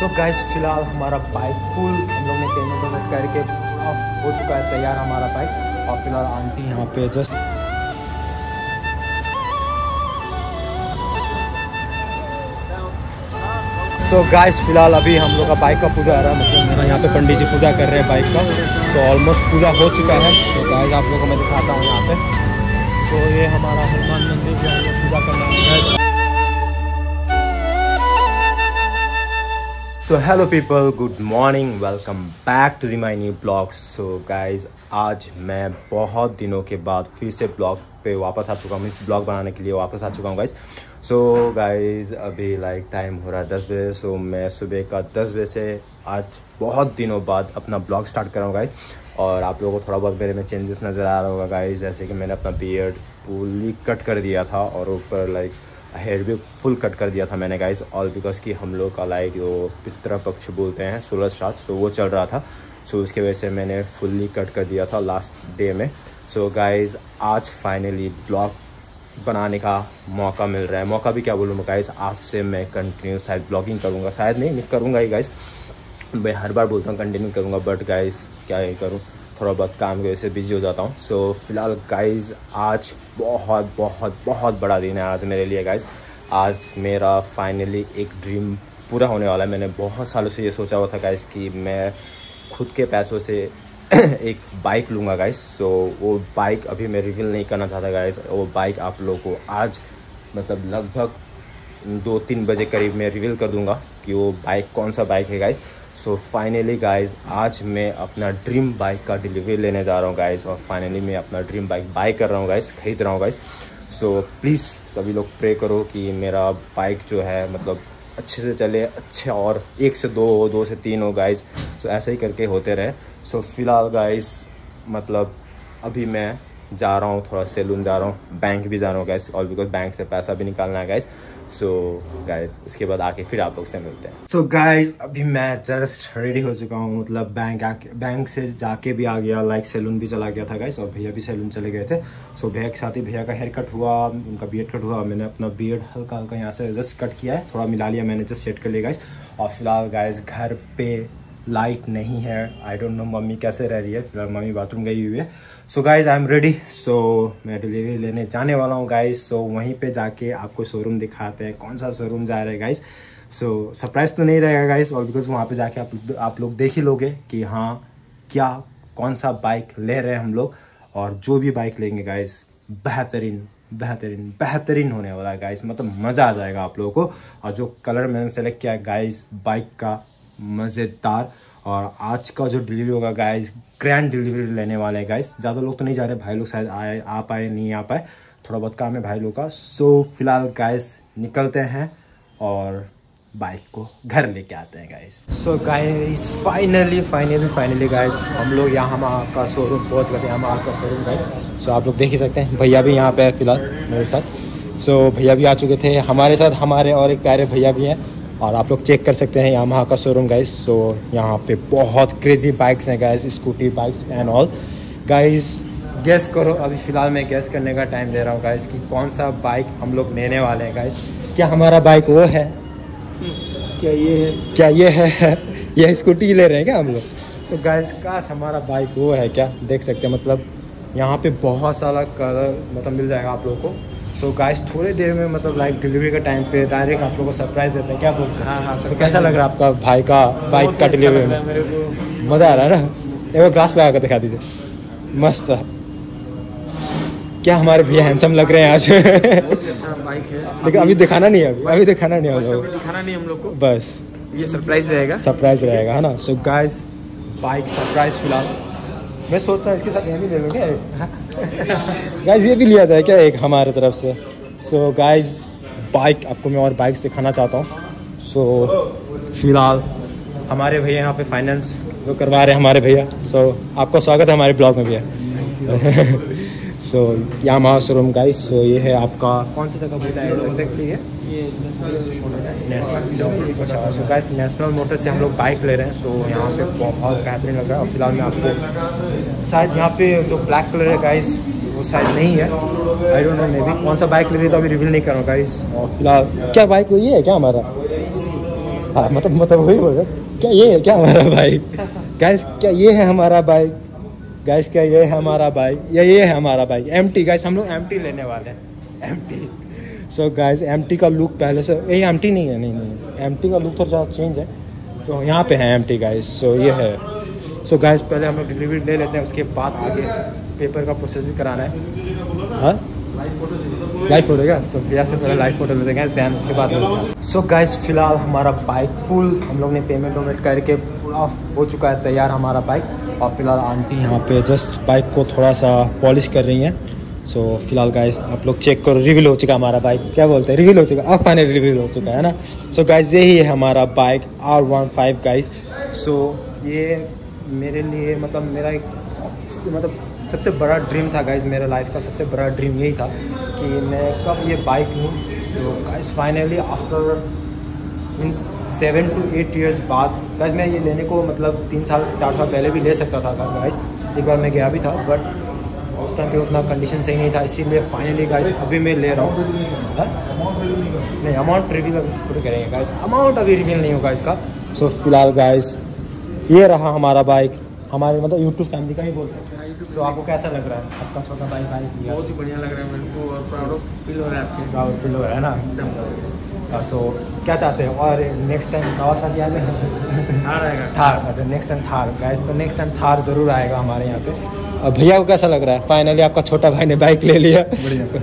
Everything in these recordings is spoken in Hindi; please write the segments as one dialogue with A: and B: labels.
A: सो गाइस फिलहाल हमारा बाइक फुल हम लोग ने पेमेंट वगैरह करके हो चुका है तैयार हमारा बाइक। और फिलहाल आंटी यहाँ पे जस्ट सो गाइस फिलहाल अभी हम लोग का बाइक का पूजा आ रहा है, मतलब मेरा यहाँ पे पंडित जी पूजा कर रहे हैं बाइक का। तो ऑलमोस्ट पूजा हो चुका है। तो गाइस आप लोगों को मैं दिखाता हूँ यहाँ पे। तो ये हमारा हनुमान मंदिर जो है पूजा करना है। So hello people, good morning, welcome back to the my new blog. So guys आज मैं बहुत दिनों के बाद फिर से ब्लॉग पे वापस आ चुका हूँ, इस ब्लॉग बनाने के लिए वापस आ चुका हूँ गाइज। सो गाइज अभी लाइक टाइम हो रहा है 10 बजे। सो मैं सुबह का 10 बजे से आज बहुत दिनों बाद अपना ब्लॉग स्टार्ट कर रहा हूँ गाइज। और आप लोगों को थोड़ा बहुत मेरे में चेंजेस नज़र आ रहा होगा गाइज, जैसे कि मैंने अपना बियर्ड फुली कट कर दिया था और ऊपर लाइक हेयर भी फुल कट कर दिया था मैंने गाइज। ऑल बिकॉज कि हम लोग का लाइक जो पितृ पक्ष बोलते हैं 16 श्राद्ध, सो वो चल रहा था। सो उसके वजह से मैंने फुल्ली कट कर दिया था लास्ट डे में। सो गाइज आज फाइनली ब्लॉग बनाने का मौका मिल रहा है। मौका भी क्या बोलूँ गाइज, आज से मैं कंटिन्यू शायद ब्लॉगिंग करूँगा, शायद नहीं करूँगा ही गाइज। मैं हर बार बोलता हूँ कंटिन्यू करूँगा, बट गाइज क्या ही करूँ, थोड़ा बहुत काम की वजह से बिजी हो जाता हूँ। सो फिलहाल गाइज आज बहुत बहुत बहुत बड़ा दिन है आज मेरे लिए गाइज। आज मेरा फाइनली एक ड्रीम पूरा होने वाला है। मैंने बहुत सालों से ये सोचा हुआ था गाइज कि मैं खुद के पैसों से एक बाइक लूँगा गाइज। सो वो बाइक अभी मैं रिवील नहीं करना चाहता गाइज। वो बाइक आप लोगों को आज मतलब लगभग 2-3 बजे करीब मैं रिवील कर दूँगा कि वो बाइक कौन सा बाइक है गाइज। सो फाइनली गाइज आज मैं अपना ड्रीम बाइक का डिलीवरी लेने जा रहा हूँ गाइज। और फाइनली मैं अपना ड्रीम बाइक बाय कर रहा हूँ गाइज, खरीद रहा हूँ गाइज। सो प्लीज़ सभी लोग प्रे करो कि मेरा बाइक जो है मतलब अच्छे से चले, अच्छे और 1 से 2 हो, 2 से 3 हो गाइज। सो ऐसे ही करके होते रहे। सो फिलहाल गाइज मतलब अभी मैं जा रहा हूँ, थोड़ा सैलून जा रहा हूँ, बैंक भी जा रहा हूँ गाइज, और बिकॉज बैंक से पैसा भी निकालना है गाइज। सो गाइज उसके बाद आके फिर आप लोग से मिलते हैं। सो गाइज अभी मैं जस्ट रेडी हो चुका हूँ, मतलब बैंक से जाके भी आ गया, लाइक सैलून भी चला गया था गाइज, और भैया भी सैलून चले गए थे। सो भैया के साथ ही भैया का हेयर कट हुआ, उनका बियर्ड कट हुआ। मैंने अपना बियर्ड हल्का हल्का यहाँ से जस्ट कट किया है, थोड़ा मिला लिया मैंने, जस्ट सेट कर लिया गाइज। और फिलहाल गाइज घर पे लाइट नहीं है, आई डोंट नो मम्मी कैसे रह रही है, फिलहाल मम्मी बाथरूम गई हुई है। So guys I am ready. So मैं डिलीवरी लेने जाने वाला हूँ गाइज। सो वहीं पे जाके आपको शोरूम दिखाते हैं, कौन सा शोरूम जा रहे हैं गाइज। सो सरप्राइज तो नहीं रहेगा गाइज, और बिकॉज वहाँ पे जाके आप लोग देख ही लोगे कि हाँ क्या कौन सा बाइक ले रहे हैं हम लोग। और जो भी बाइक लेंगे गाइज बेहतरीन बेहतरीन बेहतरीन होने वाला है गाइज, मतलब मज़ा आ जाएगा आप लोगों को। और जो कलर मैंने सेलेक्ट किया है गाइज बाइक का मज़ेदार। और आज का जो डिलीवरी होगा गाइज ग्रैंड डिलीवरी लेने वाले हैं गाइज। ज़्यादा लोग तो नहीं जा रहे, भाई लोग शायद आ पाए नहीं आ पाए, थोड़ा बहुत काम है भाई लोग का। सो फिलहाल गाइज निकलते हैं और बाइक को घर लेके आते हैं guys. So guys finally guys हम लोग यामाहा का शोरूम पहुँच गए थे, यामाहा का शोरूम गाइज। सो आप लोग देख ही सकते हैं, भैया भी यहाँ पे है फिलहाल मेरे साथ। सो भैया भी आ चुके थे हमारे साथ, हमारे और एक प्यारे भैया भी हैं। और आप लोग चेक कर सकते हैं यामाहा का शोरूम गाइज। सो यहाँ पे बहुत क्रेजी बाइक्स हैं guys, scooty bikes and all guys. Gas करो, अभी फ़िलहाल मैं गैस करने का टाइम दे रहा हूँ गाइज कि कौन सा बाइक हम लोग लेने वाले हैं गाइज। क्या हमारा बाइक वो है, क्या ये है ये स्कूटी ले रहे हैं क्या हम लोग। सो गाइज काश हमारा बाइक वो है क्या, देख सकते हैं मतलब यहाँ पे बहुत सारा कलर मतलब मिल जाएगा आप लोगों को। सो गाइस थोड़ी देर में मतलब लाइक डिलीवरी का टाइम पे डायरेक्ट आप लोगों को सरप्राइज देते हैं, क्या बोलते हैं। हाँ सर, तो कैसा लग रहा है आपका भाई का बाइक का डिलीवरी में? मेरे को मज़ा आ रहा है ना। एक ग्लास लगा कर दिखा दीजिए, मस्त। क्या हमारे भैया हैंडसम लग रहे हैं आज।
B: अच्छा बाइक है,
A: लेकिन अभी दिखाना नहीं है, अभी दिखाना नहीं है,
B: दिखाना नहीं हम लोग को,
A: बस
B: ये सरप्राइज रहेगा
A: है ना। सो गाइस बाइक सरप्राइज फिलहाल मैं सोच रहा हूँ इसके साथ ये भी ले लूँगे गाइज, ये भी लिया जाए क्या एक हमारे तरफ से। सो गाइज बाइक आपको मैं और बाइक्स दिखाना चाहता हूँ। सो फिलहाल हमारे भैया यहाँ पे फाइनेंस जो करवा रहे हैं हमारे भैया। सो आपका स्वागत है हमारे ब्लॉग में भैया। सो यामाहा शोरूम गाइज। सो ये है आपका कौन सी जगह बोला है एग्जैक्टली है ये अच्छा। सो गाइस नेशनल मोटर से हम लोग बाइक ले रहे हैं। सो यहाँ पे बहुत बेहतरीन लग रहा है। और फिलहाल मैं आपको शायद यहाँ पे जो ब्लैक कलर है गाइस वो शायद नहीं है, I don't know, may be कौन सा बाइक ले रही तो अभी रिवील नहीं कर रहा हूँ गाइस। और फिलहाल क्या बाइक हुई है क्या हमारा हाँ मतलब वही बोल रहा क्या ये है क्या हमारा बाइक गाइस, क्या ये है हमारा बाइक गाइस, क्या ये है हमारा बाइक, ये है हमारा बाइक एमटी गाइस। हम लोग एमटी लेने वाले हैं, एमटी। सो गाइस एमटी का लुक पहले से ये एमटी नहीं है, नहीं एमटी का लुक थोड़ा चेंज है, तो यहाँ पे है एमटी गाइस। सो ये है। सो गाइस पहले हम लोग डिलीवरी ले लेते हैं, उसके बाद आगे पेपर का प्रोसेस भी कराना है। हाँ लाइव फोटो क्या? सो भैया से पहले लाइव फोटो लेते हैं दैन उसके बाद। सो गाइस फिलहाल हमारा बाइक फुल हम लोग ने पेमेंट वेमेंट करके पूरा हो चुका है तैयार हमारा बाइक। और फिलहाल आंटी यहाँ पे जस्ट बाइक को थोड़ा सा पॉलिश कर रही हैं। सो फिलहाल गाइस आप लोग चेक करो, रिवील हो चुका हमारा बाइक, क्या बोलते हैं रिवील हो चुका, अब फाइनली रिवील हो चुका है ना। सो गाइस यही है हमारा बाइक R15 गाइस। सो ये मेरे लिए मतलब मेरा एक सबसे बड़ा ड्रीम था गाइस, मेरा लाइफ का सबसे बड़ा ड्रीम यही था कि मैं कब ये बाइक लूँ। So guys finally after means 7 to 8 years बाद गाइस मैं ये लेने को मतलब 3 साल 4 साल पहले भी ले सकता था गाइस, एक बार मैं गया भी था, बट उस टाइम पे उतना कंडीशन सही नहीं था, इसीलिए फाइनली गाइस अभी मैं ले रहा हूँ। नहीं अमाउंट रिवील थोड़ी करेंगे गाइस, अमाउंट अभी रिवील नहीं होगा इसका। सो फिलहाल गाइस ये रहा हमारा बाइक, हमारे मतलब यूट्यूब फैमिली का ही बोल सकते हैं। तो आपको कैसा लग रहा है आपका छोटा बाइक?
B: बहुत ही बढ़िया लग रहा है मेरे को और प्राउड फील हो रहा है, आपके
A: प्राउड फील हो रहा है ना। सो क्या चाहते हैं और नेक्स्ट टाइम कवासाकी आ जाए?
B: थार आएगा,
A: थार। अच्छा नेक्स्ट टाइम थार गाइस, तो नेक्स्ट टाइम थार ज़रूर आएगा हमारे यहाँ पे। और भैया को कैसा लग रहा है? फाइनली आपका छोटा भाई ने बाइक ले लिया,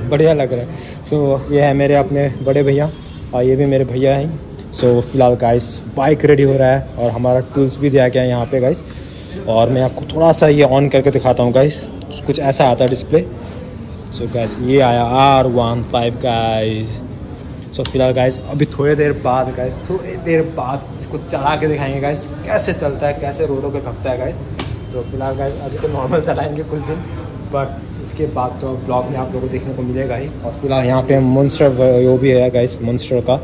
A: बढ़िया लग रहा है। सो ये है मेरे अपने बड़े भैया और ये भी मेरे भैया हैं। सो फिलहाल गाइस बाइक रेडी हो रहा है और हमारा टूल्स भी दिया गया है यहाँ पे गाइस। और मैं आपको थोड़ा सा ये ऑन करके दिखाता हूँ गाइस, कुछ ऐसा आता है डिस्प्ले। सो गाइस ये आया R15 गाइस। सो फिलहाल गाइस अभी थोड़ी देर बाद इसको चला के दिखाएंगे गाइस कैसे चलता है, कैसे रोडों पे खपता है गाइस। सो फिलहाल गाइस अभी तो नॉर्मल चलाएंगे कुछ दिन, बट इसके बाद तो ब्लॉग में आप लोगों को देखने को मिलेगा ही। और फिलहाल यहाँ पे मॉन्स्टर वो भी है गाइस, मॉन्स्टर का,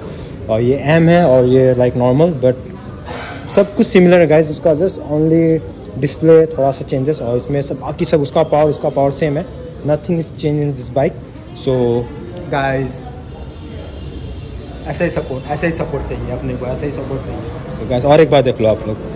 A: और ये M है और ये लाइक नॉर्मल, बट सब कुछ सिमिलर है गाइस। उसका जस्ट ओनली डिस्प्ले थोड़ा सा चेंजेस और इसमें सब बाकी सब उसका पावर सेम है, nothing is change in this bike. So guys ऐसा ही सपोर्ट चाहिए अपने को, ऐसा ही सपोर्ट चाहिए। सो गाइस और एक बार देख लो आप लोग।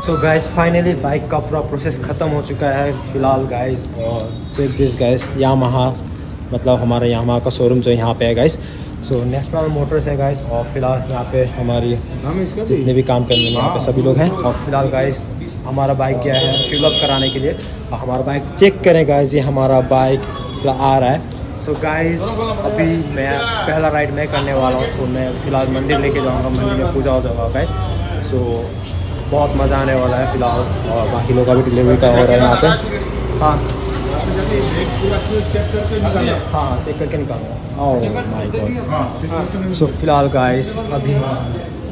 A: सो गाइस फाइनली बाइक का पूरा प्रोसेस ख़त्म हो चुका है फिलहाल गाइस। और चेक दिस गाइस, यामाहा मतलब हमारा यामाहा का शोरूम जो यहाँ पे है गाइस। सो नेशनल मोटर्स है गाइस और फिलहाल यहाँ पे हमारी जितने भी काम करने में यहाँ पे सभी लोग हैं। और फिलहाल गाइस हमारा बाइक गया है फिलअप कराने के लिए और हमारा बाइक चेक करें गाइस, ये हमारा बाइक आ रहा है। सो गाइस अभी मैं पहला राइड मैं करने वाला हूँ। सो मैं फिलहाल मंदिर लेके जाऊँगा, मंदिर में पूजा हो जाएगा गाइस। सो बहुत मज़ा आने वाला है फिलहाल और बाकी लोग का भी डिलीवरी का हो रहा है यहाँ पे। हाँ हाँ चेक करके निकालूंगा। Oh my God. सो फिलहाल गाइस अभी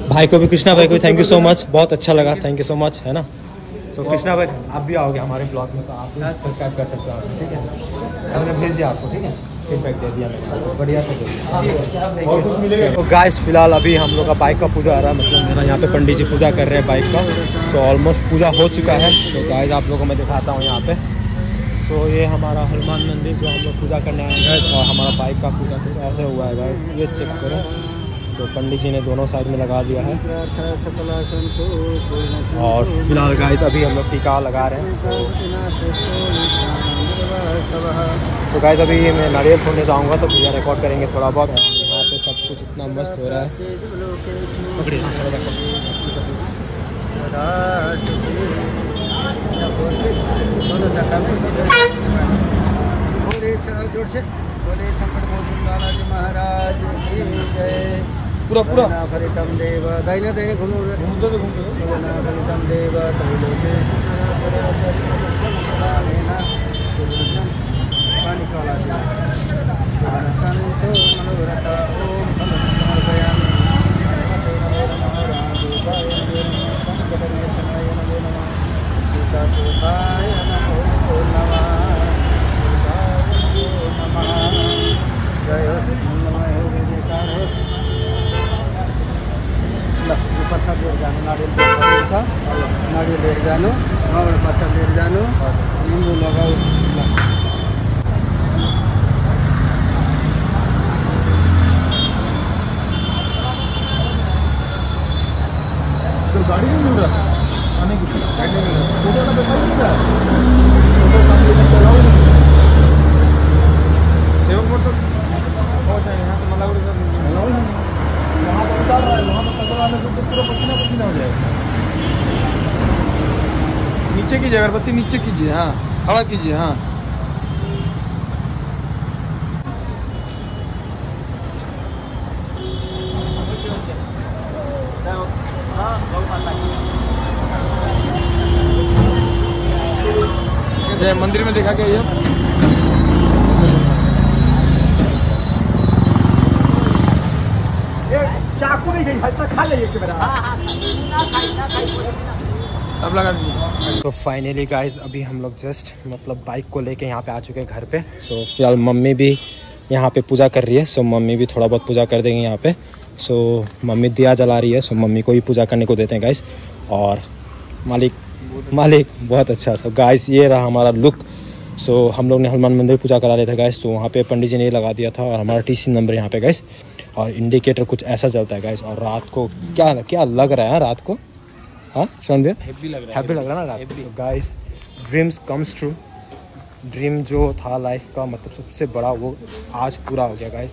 A: भाई को भी, कृष्णा भाई को भी थैंक यू सो मच, बहुत अच्छा लगा, थैंक यू सो मच, है ना। सो कृष्णा भाई आप भी आओगे हमारे ब्लॉग में तो आप सब्सक्राइब कर सकते हो, ठीक है। मैंने भेज दिया आपको, ठीक है। फीडबैक दे दिया मैंने, बढ़िया से दे दिया। और कुछ मिलेगा तो गाइस फिलहाल अभी हम लोग का बाइक का पूजा आ रहा है, मतलब मेरा यहाँ पे पंडित जी पूजा कर रहे हैं बाइक का। तो ऑलमोस्ट पूजा हो चुका है। तो गाइस आप लोगों को मैं दिखाता हूँ यहाँ पे। तो ये हमारा हनुमान मंदिर जो हम लोग पूजा करने आए हैं, और हमारा बाइक का पूजा कुछ ऐसे हुआ है गाइस, ये चेक करें। तो पंडित जी ने दोनों साइड में लगा दिया है। और फिलहाल गाइस अभी हम लोग टीका लगा रहे हैं। तो गाइस अभी मैं नारियल फोड़ने जाऊँगा, तो भैया रिकॉर्ड करेंगे थोड़ा बहुत। यहाँ पे सब कुछ इतना मस्त हो रहा है। पकड़िए महाराज पूरा पूरा फलितम देव दाहिने देने घूमते फलितम देव पानी वाला संतो मनोरथ ओम समर्पयामि प्रसाद लिएर जानु, नारियल लिएर जानु, उहाँबाट प्रसाद लिएर जानु, निम्बु लगाऊ। गाड़ी नहीं मिल रहा आने की, गाड़ी नहीं मिल रहा, फोटो का पैसा नहीं रहा, सेवक मोड़ तो बहुत है यहाँ तो मलाउड़ी वहाँ पर उतार रहा है, वहाँ पर कचरा में तो पूरा पसीना पसीना हो जाएगा। नीचे कीजिए अगरबत्ती, नीचे कीजिए, हाँ हवा कीजिए, हाँ मंदिर में देखा क्या ये चाकू नहीं गई, खा ले अब लगा दीजिए। तो फाइनली गाइस अभी हम लोग जस्ट मतलब बाइक को लेके यहाँ पे आ चुके हैं घर पे। सो फिलहाल मम्मी भी यहाँ पे पूजा कर रही है। सो मम्मी भी थोड़ा बहुत पूजा कर देंगे यहाँ पे। सो मम्मी दिया जला रही है, सो मम्मी को ही पूजा करने को देते हैं गाइस। और मालिक बहुत अच्छा। सो गाइस ये रहा हमारा लुक। सो हम लोग ने हनुमान मंदिर पूजा करा लिया था गाइस। तो वहाँ पे पंडित जी ने लगा दिया था, और हमारा TC नंबर यहाँ पे गाइस, और इंडिकेटर कुछ ऐसा चलता है गाइस। और रात को क्या लग रहा है रात को, हाँ रणबीर हैप्पी लग रहा है ना रात को। Guys dreams comes true. Dream जो था लाइफ का मतलब सबसे बड़ा, वो आज पूरा हो गया guys.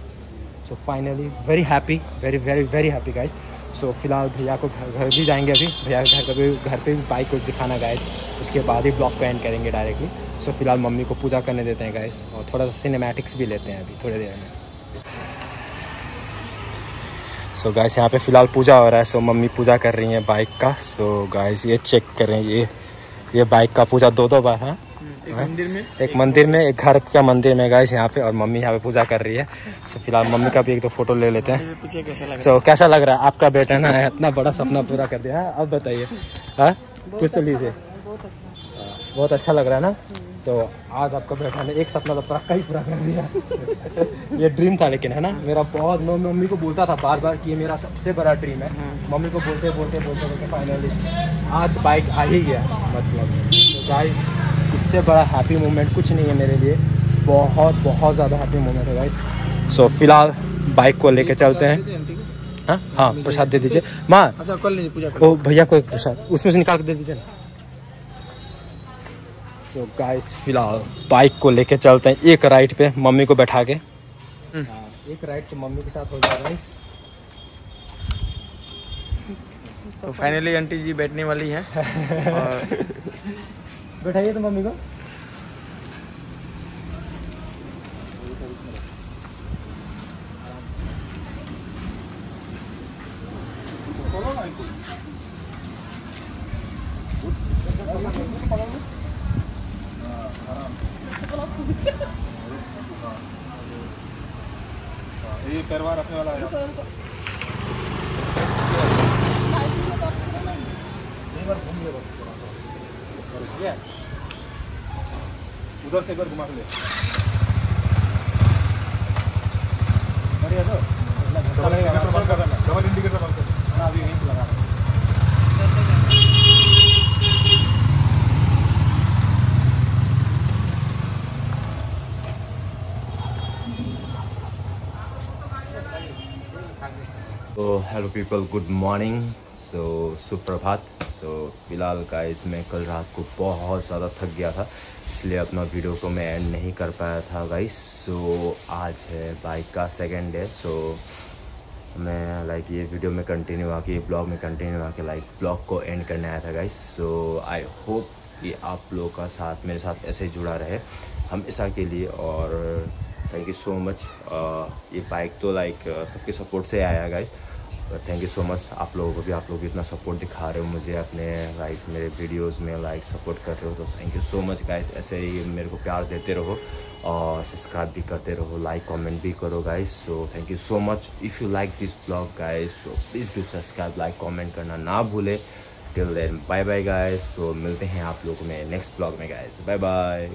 A: So finally very happy, very happy guys. So फिलहाल भैया को घर भी जाएंगे अभी, भैया के घर पे भी बाइक को दिखाना गाइस। उसके बाद ही ब्लॉग पे एंड करेंगे डायरेक्टली। सो फिलहाल मम्मी को पूजा करने देते हैं गाइस, और थोड़ा सा सिनेमैटिक्स भी लेते हैं अभी थोड़ी देर में। सो गाइस यहाँ पे फिलहाल पूजा हो रहा है। सो मम्मी पूजा कर रही हैं बाइक का। सो गाइस ये चेक करें, ये बाइक का पूजा दो बार है। एक मंदिर में एक घर का मंदिर में गाइस यहाँ पे, और मम्मी यहाँ पे पूजा कर रही है। सो फिलहाल मम्मी का भी एक दो फोटो ले लेते हैं। सो कैसा लग रहा है आपका बेटा ना इतना बड़ा सपना पूरा कर दिया है। अब बताइए, हाँ कुछ तो लीजिए। बहुत अच्छा लग रहा है ना। तो आज आपका बेटा ने एक सपना तो पक्का ही पूरा कर दिया। ये ड्रीम था लेकिन, है ना मेरा बहुत। मैं मम्मी को बोलता था बार बार कि ये मेरा सबसे बड़ा ड्रीम है। मम्मी को बोलते फाइनली आज बाइक आ ही गया मतलब। तो गाइस इससे बड़ा हैप्पी मोमेंट कुछ नहीं है मेरे लिए। बहुत ज़्यादा हैप्पी मोमेंट है गाइस। सो फिलहाल बाइक को लेके चलते हैं। हाँ प्रसाद दे दीजिए माँ। अच्छा कर लीजिए पूजा। ओ भैया को एक प्रसाद उसमें से निकाल के दे दीजिए ना। तो गाइस फिलहाल बाइक को लेके चलते हैं एक राइड पे, मम्मी को बैठा के। एक राइड तो मम्मी के साथ हो जाएगा।
B: तो फाइनली आंटी जी बैठने वाली है।
A: बैठाइए तो मम्मी को।
C: ये पैरवा रखने वाला है। उधर से एक बार घुमा के ले।
A: तो हेलो पीपल, गुड मॉर्निंग। सुप्रभात। फ़िलहाल गाइस मैं कल रात को बहुत ज़्यादा थक गया था, इसलिए अपना वीडियो को मैं एंड नहीं कर पाया था गाइस। आज है बाइक का सेकेंड डे। मैं ये वीडियो में कंटिन्यू आके, ये ब्लॉग में कंटिन्यू आके ब्लॉग को एंड करने आया था गाइस। आई होप कि आप लोगों का साथ मेरे साथ ऐसे ही जुड़ा रहे हमेशा के लिए, और थैंक यू सो मच। ये बाइक तो सबके सपोर्ट से आया guys. Thank you so much आप लोगों को भी, आप लोग इतना सपोर्ट दिखा रहे हो मुझे अपने मेरे वीडियोस में सपोर्ट कर रहे हो, तो thank you so much guys. ऐसे ही मेरे को प्यार देते रहो और सब्सक्राइब भी करते रहो, लाइक कमेंट भी करो guys. Thank you so much. If you like this blog guys, please do subscribe, like comment करना ना भूले। Till then bye bye guys. मिलते हैं आप लोगों में नेक्स्ट ब्लॉग में गाइस। Bye bye.